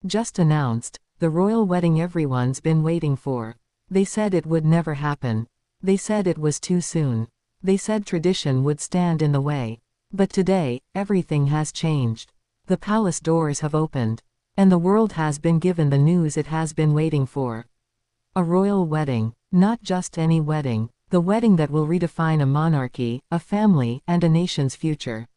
Just announced, the royal wedding everyone's been waiting for. They said it would never happen. They said it was too soon. They said tradition would stand in the way. But today, everything has changed. The palace doors have opened. And the world has been given the news it has been waiting for. A royal wedding. Not just any wedding. The wedding that will redefine a monarchy, a family, and a nation's future.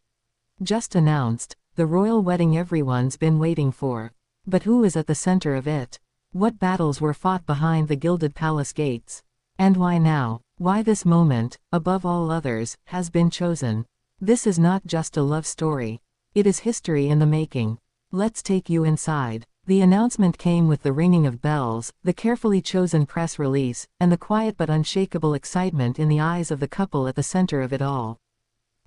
Just announced, the royal wedding everyone's been waiting for. But who is at the center of it? What battles were fought behind the gilded palace gates? And why now? Why this moment, above all others, has been chosen? This is not just a love story. It is history in the making. Let's take you inside. The announcement came with the ringing of bells, the carefully chosen press release, and the quiet but unshakable excitement in the eyes of the couple at the center of it all.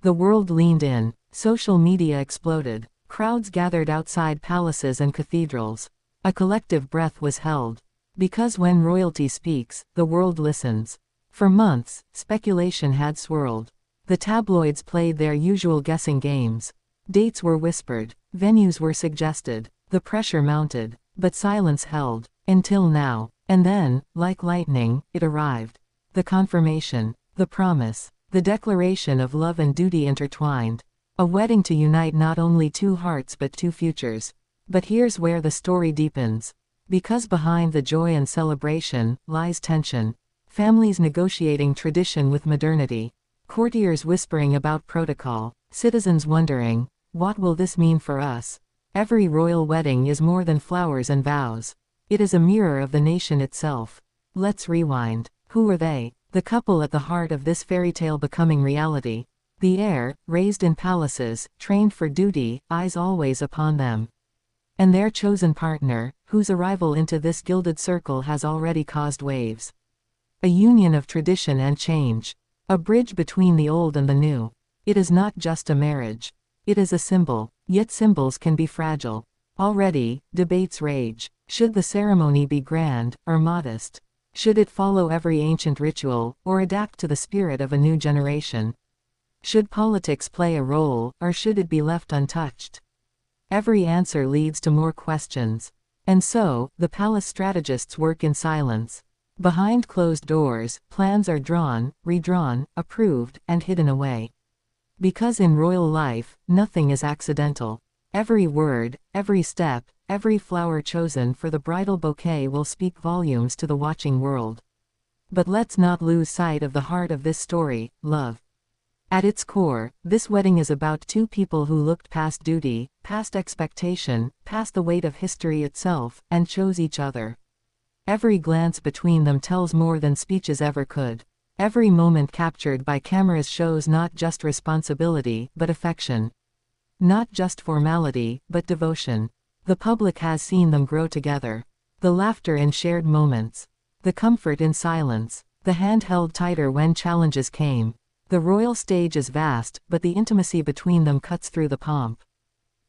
The world leaned in. Social media exploded. Crowds gathered outside palaces and cathedrals. A collective breath was held. Because when royalty speaks, the world listens. For months, speculation had swirled. The tabloids played their usual guessing games. Dates were whispered. Venues were suggested. The pressure mounted. But silence held. Until now. And then, like lightning, it arrived. The confirmation. The promise. The declaration of love and duty intertwined. A wedding to unite not only two hearts but two futures. But here's where the story deepens. Because behind the joy and celebration lies tension. Families negotiating tradition with modernity. Courtiers whispering about protocol. Citizens wondering, what will this mean for us? Every royal wedding is more than flowers and vows. It is a mirror of the nation itself. Let's rewind. Who are they? The couple at the heart of this fairy tale becoming reality. The heir, raised in palaces, trained for duty, eyes always upon them. And their chosen partner, whose arrival into this gilded circle has already caused waves. A union of tradition and change. A bridge between the old and the new. It is not just a marriage. It is a symbol, yet symbols can be fragile. Already, debates rage. Should the ceremony be grand, or modest? Should it follow every ancient ritual, or adapt to the spirit of a new generation? Should politics play a role, or should it be left untouched? Every answer leads to more questions. And so, the palace strategists work in silence. Behind closed doors, plans are drawn, redrawn, approved, and hidden away. Because in royal life, nothing is accidental. Every word, every step, every flower chosen for the bridal bouquet will speak volumes to the watching world. But let's not lose sight of the heart of this story, love. At its core, this wedding is about two people who looked past duty, past expectation, past the weight of history itself, and chose each other. Every glance between them tells more than speeches ever could. Every moment captured by cameras shows not just responsibility, but affection. Not just formality, but devotion. The public has seen them grow together. The laughter in shared moments. The comfort in silence. The hand held tighter when challenges came. The royal stage is vast, but the intimacy between them cuts through the pomp.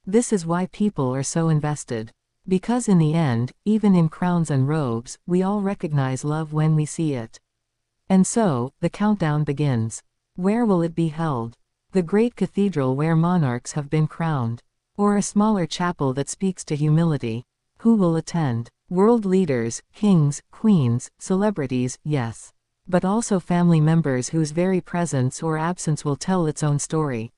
This is why people are so invested. Because in the end, even in crowns and robes, we all recognize love when we see it. And so, the countdown begins. Where will it be held? The great cathedral where monarchs have been crowned? Or a smaller chapel that speaks to humility? Who will attend? World leaders, kings, queens, celebrities, yes. But also family members whose very presence or absence will tell its own story.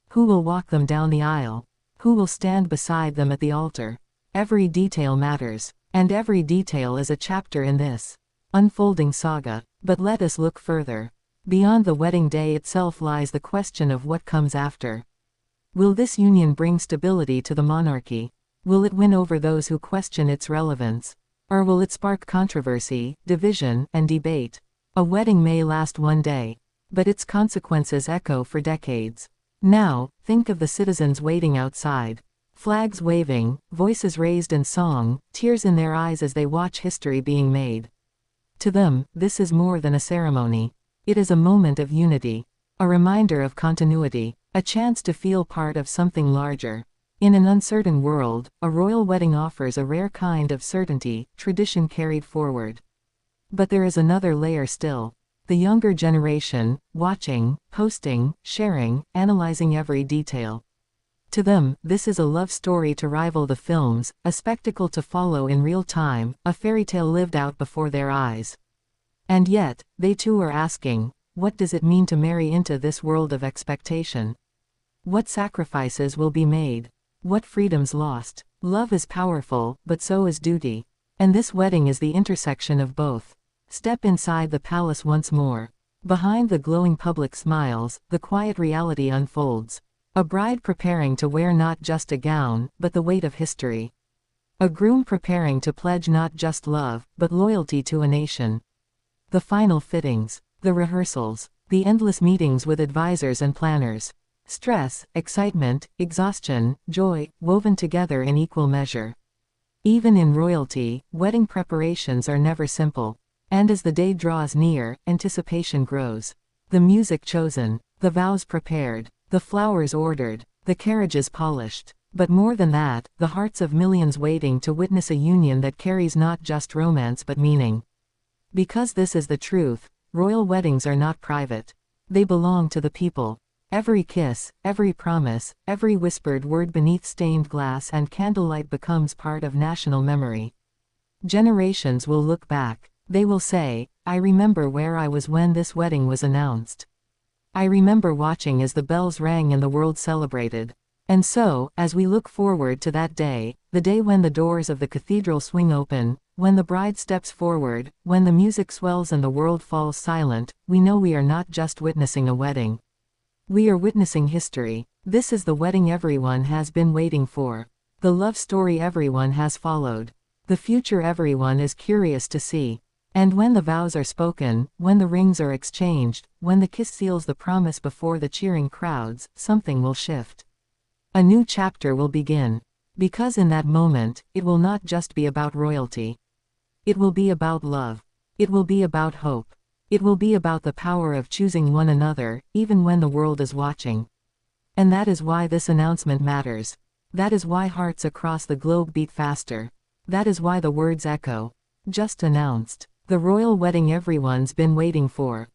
Who will walk them down the aisle? Who will stand beside them at the altar? Every detail matters. And every detail is a chapter in this unfolding saga. But let us look further. Beyond the wedding day itself lies the question of what comes after. Will this union bring stability to the monarchy? Will it win over those who question its relevance? Or will it spark controversy, division, and debate? A wedding may last one day, but its consequences echo for decades. Now, think of the citizens waiting outside. Flags waving, voices raised in song, tears in their eyes as they watch history being made. To them, this is more than a ceremony. It is a moment of unity. A reminder of continuity. A chance to feel part of something larger. In an uncertain world, a royal wedding offers a rare kind of certainty, tradition carried forward. But there is another layer still. The younger generation, watching, posting, sharing, analyzing every detail. To them, this is a love story to rival the films, a spectacle to follow in real time, a fairy tale lived out before their eyes. And yet, they too are asking, what does it mean to marry into this world of expectation? What sacrifices will be made? What freedoms lost? Love is powerful, but so is duty. And this wedding is the intersection of both. Step inside the palace once more. Behind the glowing public smiles, the quiet reality unfolds. A bride preparing to wear not just a gown, but the weight of history. A groom preparing to pledge not just love, but loyalty to a nation. The final fittings, the rehearsals, the endless meetings with advisors and planners. Stress, excitement, exhaustion, joy, woven together in equal measure. Even in royalty, wedding preparations are never simple. And as the day draws near, anticipation grows. The music chosen, the vows prepared, the flowers ordered, the carriages polished. But more than that, the hearts of millions waiting to witness a union that carries not just romance but meaning. Because this is the truth, royal weddings are not private. They belong to the people. Every kiss, every promise, every whispered word beneath stained glass and candlelight becomes part of national memory. Generations will look back. They will say, I remember where I was when this wedding was announced. I remember watching as the bells rang and the world celebrated. And so, as we look forward to that day, the day when the doors of the cathedral swing open, when the bride steps forward, when the music swells and the world falls silent, we know we are not just witnessing a wedding. We are witnessing history. This is the wedding everyone has been waiting for. The love story everyone has followed. The future everyone is curious to see. And when the vows are spoken, when the rings are exchanged, when the kiss seals the promise before the cheering crowds, something will shift. A new chapter will begin. Because in that moment, it will not just be about royalty. It will be about love. It will be about hope. It will be about the power of choosing one another, even when the world is watching. And that is why this announcement matters. That is why hearts across the globe beat faster. That is why the words echo. Just announced. The royal wedding everyone's been waiting for.